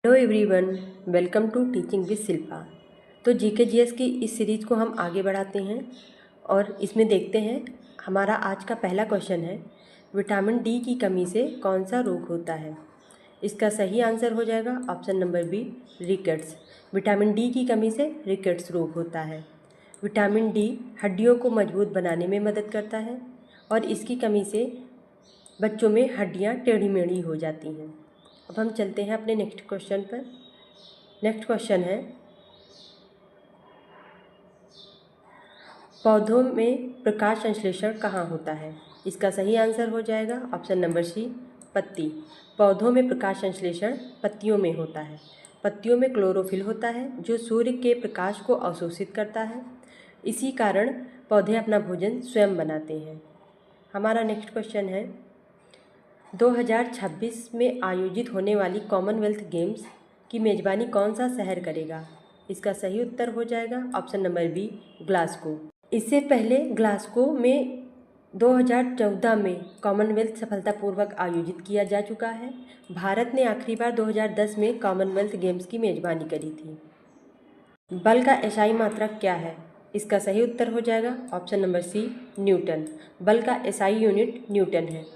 Hello everyone, welcome to teaching with Shilpa. तो GK GS की इस सीरीज़ को हम आगे बढ़ाते हैं और इसमें देखते हैं। हमारा आज का पहला क्वेश्चन है, विटामिन डी की कमी से कौन सा रोग होता है। इसका सही आंसर हो जाएगा option number B, rickets. Vitamin D की कमी से रिकेट्स रोग होता है। विटामिन डी हड्डियों को मजबूत बनाने में मदद करता है और इसकी कमी से बच्चों में हड्डियाँ टेढ़ी मेढ़ी हो जाती हैं। अब हम चलते हैं अपने नेक्स्ट क्वेश्चन पर। नेक्स्ट क्वेश्चन है, पौधों में प्रकाश संश्लेषण कहाँ होता है। इसका सही आंसर हो जाएगा ऑप्शन नंबर सी, पत्ती। पौधों में प्रकाश संश्लेषण पत्तियों में होता है। पत्तियों में क्लोरोफिल होता है जो सूर्य के प्रकाश को अवशोषित करता है। इसी कारण पौधे अपना भोजन स्वयं बनाते हैं। हमारा नेक्स्ट क्वेश्चन है, 2026 में आयोजित होने वाली कॉमनवेल्थ गेम्स की मेज़बानी कौन सा शहर करेगा। इसका सही उत्तर हो जाएगा ऑप्शन नंबर बी, ग्लासगो। इससे पहले ग्लासगो में 2014 में कॉमनवेल्थ सफलतापूर्वक आयोजित किया जा चुका है। भारत ने आखिरी बार 2010 में कॉमनवेल्थ गेम्स की मेज़बानी करी थी। बल का एसआई मात्रक क्या है। इसका सही उत्तर हो जाएगा ऑप्शन नंबर सी, न्यूटन। बल का एसआई यूनिट न्यूटन है।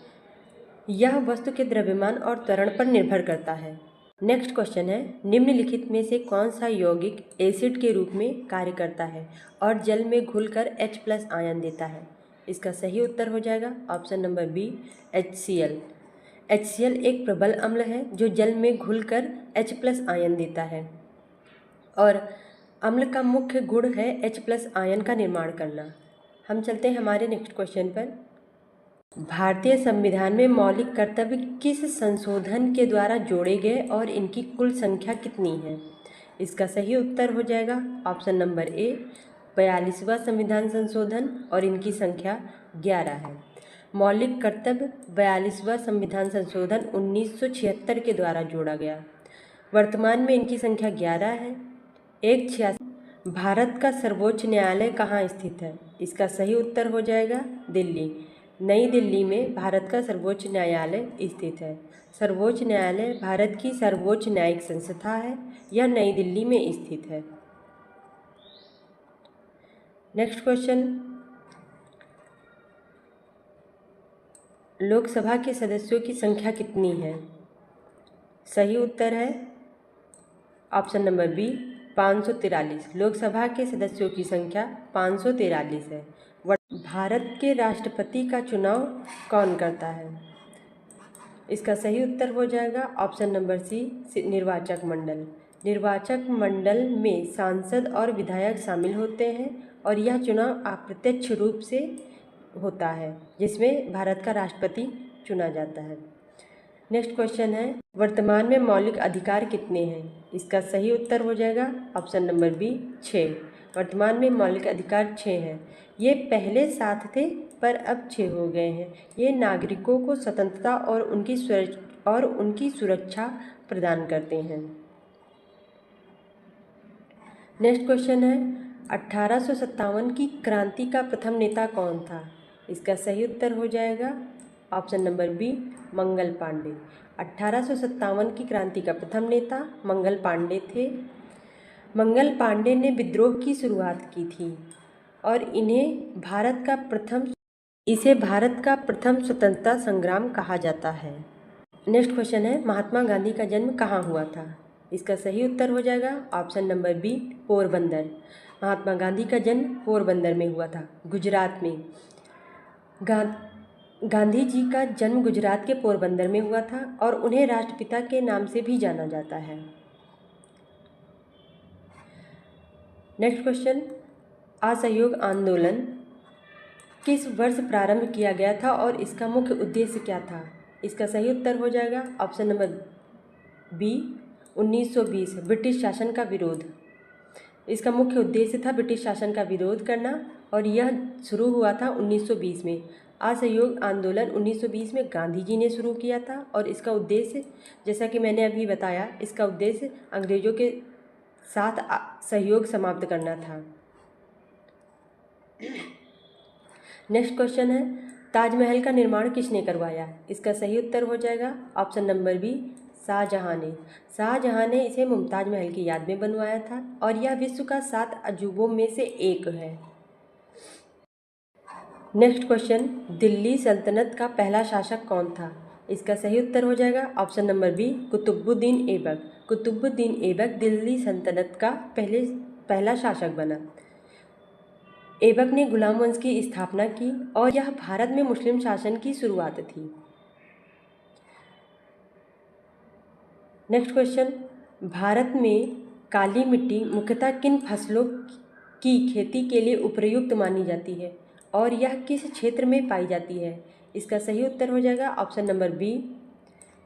यह वस्तु के द्रव्यमान और त्वरण पर निर्भर करता है। नेक्स्ट क्वेश्चन है, निम्नलिखित में से कौन सा यौगिक एसिड के रूप में कार्य करता है और जल में घुलकर H+ आयन देता है। इसका सही उत्तर हो जाएगा option number B, HCl। HCl एक प्रबल अम्ल है जो जल में घुलकर H+ आयन देता है और अम्ल का मुख्य गुण है H+ आयन का निर्माण करना। हम चलते हैं हमारे नेक्स्ट क्वेश्चन पर। भारतीय संविधान में मौलिक कर्तव्य किस संशोधन के द्वारा जोड़े गए और इनकी कुल संख्या कितनी है। इसका सही उत्तर हो जाएगा ऑप्शन नंबर ए, 42वां संविधान संशोधन और इनकी संख्या 11 है। मौलिक कर्तव्य 42वां संविधान संशोधन 1976 के द्वारा जोड़ा गया। वर्तमान में इनकी संख्या 11 है। 186। भारत का सर्वोच्च न्यायालय कहाँ स्थित है। इसका सही उत्तर हो जाएगा दिल्ली। नई दिल्ली में भारत का सर्वोच्च न्यायालय स्थित है। सर्वोच्च न्यायालय भारत की सर्वोच्च न्यायिक संस्था है। यह नई दिल्ली में स्थित है। नेक्स्ट क्वेश्चन, लोकसभा के सदस्यों की संख्या कितनी है। सही उत्तर है ऑप्शन नंबर बी, 543। लोकसभा के सदस्यों की संख्या 543 है। भारत के राष्ट्रपति का चुनाव कौन करता है। इसका सही उत्तर हो जाएगा ऑप्शन नंबर सी, निर्वाचक मंडल। निर्वाचक मंडल में सांसद और विधायक शामिल होते हैं और यह चुनाव अप्रत्यक्ष रूप से होता है जिसमें भारत का राष्ट्रपति चुना जाता है। नेक्स्ट क्वेश्चन है, वर्तमान में मौलिक अधिकार कितने हैं। इसका सही उत्तर हो जाएगा ऑप्शन नंबर बी, 6। वर्तमान में मौलिक अधिकार 6 हैं। ये पहले 7 थे पर अब 6 हो गए हैं। ये नागरिकों को स्वतंत्रता और उनकी सुरक्षा प्रदान करते हैं। नेक्स्ट क्वेश्चन है, 1857 की क्रांति का प्रथम नेता कौन था। इसका सही उत्तर हो जाएगा option number B, Mangal Pandey. 1857 की क्रांति का प्रथम नेता मंगल पांडे थे। मंगल पांडे ने विद्रोह की शुरुआत की थी और इसे भारत का प्रथम स्वतंत्रता संग्राम कहा जाता है। नेक्स्ट क्वेश्चन है, महात्मा गांधी का जन्म कहाँ हुआ था। इसका सही उत्तर हो जाएगा option number B, Porbandar. Mahatma Gandhi का जन्म पोरबंदर में हुआ था, गुजरात में। गांधी जी का जन्म गुजरात के पोरबंदर में हुआ था और उन्हें राष्ट्रपिता के नाम से भी जाना जाता है। नेक्स्ट क्वेश्चन, असहयोग आंदोलन किस वर्ष प्रारंभ किया गया था और इसका मुख्य उद्देश्य क्या था। इसका सही उत्तर हो जाएगा ऑप्शन नंबर बी, 1920। ब्रिटिश शासन का विरोध। इसका मुख्य उद्देश्य था ब्रिटिश शासन का विरोध करना और यह शुरू हुआ था 1920 में। असहयोग आंदोलन 1920 में गांधी जी ने शुरू किया था और इसका उद्देश्य, जैसा कि मैंने अभी बताया, इसका उद्देश्य अंग्रेज़ों के साथ सहयोग समाप्त करना था। नेक्स्ट क्वेश्चन है, ताजमहल का निर्माण किसने करवाया। इसका सही उत्तर हो जाएगा ऑप्शन नंबर बी, शाहजहाँ ने। शाहजहाँ ने इसे मुमताज़ महल की याद में बनवाया था और यह विश्व का 7 अजूबों में से एक है। नेक्स्ट क्वेश्चन, दिल्ली सल्तनत का पहला शासक कौन था? इसका सही उत्तर हो जाएगा option number B, Qutbuddin Aibak. Qutbuddin Aibak Delhi सल्तनत का पहला शासक बना। ऐबक ने गुलाम वंश की स्थापना की और यह भारत में मुस्लिम शासन की शुरुआत थी। नेक्स्ट क्वेश्चन, भारत में काली मिट्टी मुख्यतः किन फसलों की खेती के लिए उपयुक्त मानी जाती है और यह किस क्षेत्र में पाई जाती है? इसका सही उत्तर हो जाएगा ऑप्शन नंबर बी,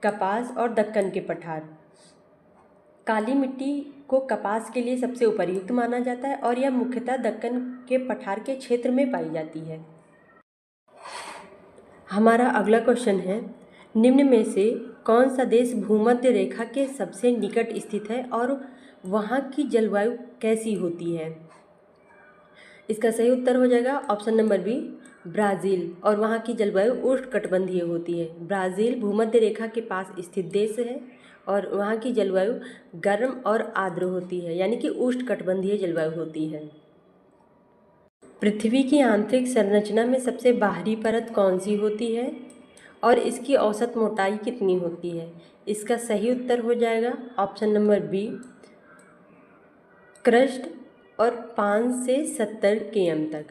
कपास और दक्कन के पठार। काली मिट्टी को कपास के लिए सबसे उपयुक्त माना जाता है और यह मुख्यतः दक्कन के पठार के क्षेत्र में पाई जाती है। हमारा अगला क्वेश्चन है, निम्न में से कौन सा देश भूमध्य रेखा के सबसे निकट स्थित है और वहाँ की जलवायु कैसी होती है? इसका सही उत्तर हो जाएगा ऑप्शन नंबर बी, ब्राज़ील, और वहाँ की जलवायु उष्णकटिबंधीय होती है। ब्राज़ील भूमध्य रेखा के पास स्थित देश है और वहाँ की जलवायु गर्म और आर्द्र होती है, यानी कि उष्णकटिबंधीय जलवायु होती है। पृथ्वी की आंतरिक संरचना में सबसे बाहरी परत कौन सी होती है और इसकी औसत मोटाई कितनी होती है? इसका सही उत्तर हो जाएगा ऑप्शन नंबर बी, क्रस्ट, और 5 से 70 km तक।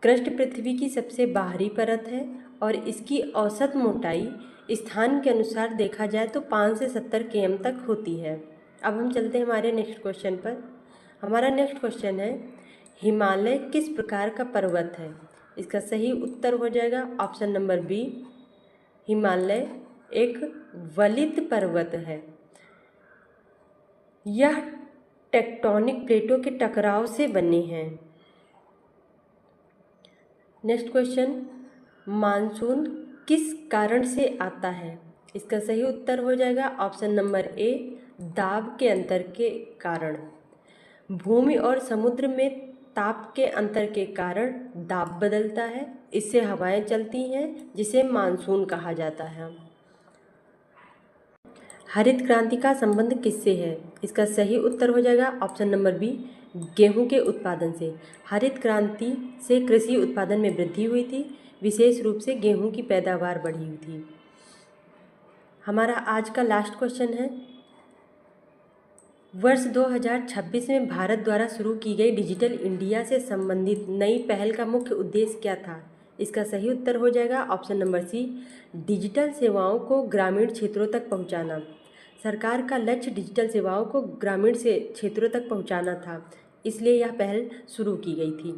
क्रस्ट पृथ्वी की सबसे बाहरी परत है और इसकी औसत मोटाई स्थान के अनुसार देखा जाए तो 5 से 70 km तक होती है। अब हम चलते हैं हमारे नेक्स्ट क्वेश्चन पर। हमारा नेक्स्ट क्वेश्चन है, हिमालय किस प्रकार का पर्वत है? इसका सही उत्तर हो जाएगा ऑप्शन नंबर बी, हिमालय एक वलित पर्वत है। यह टेक्टोनिक प्लेटों के टकराव से बने हैं। नेक्स्ट क्वेश्चन, मानसून किस कारण से आता है? इसका सही उत्तर हो जाएगा ऑप्शन नंबर ए, दाब के अंतर के कारण। भूमि और समुद्र में ताप के अंतर के कारण दाब बदलता है, इससे हवाएं चलती हैं जिसे मानसून कहा जाता है। हरित क्रांति का संबंध किससे है? इसका सही उत्तर हो जाएगा ऑप्शन नंबर बी, गेहूं के उत्पादन से। हरित क्रांति से कृषि उत्पादन में वृद्धि हुई थी, विशेष रूप से गेहूं की पैदावार बढ़ी हुई थी। हमारा आज का लास्ट क्वेश्चन है, वर्ष 2026 में भारत द्वारा शुरू की गई डिजिटल इंडिया से संबंधित नई पहल का मुख्य उद्देश्य क्या था? इसका सही उत्तर हो जाएगा ऑप्शन नंबर सी, डिजिटल सेवाओं को ग्रामीण क्षेत्रों तक पहुंचाना। सरकार का लक्ष्य डिजिटल सेवाओं को ग्रामीण से क्षेत्रों तक पहुंचाना था, इसलिए यह पहल शुरू की गई थी।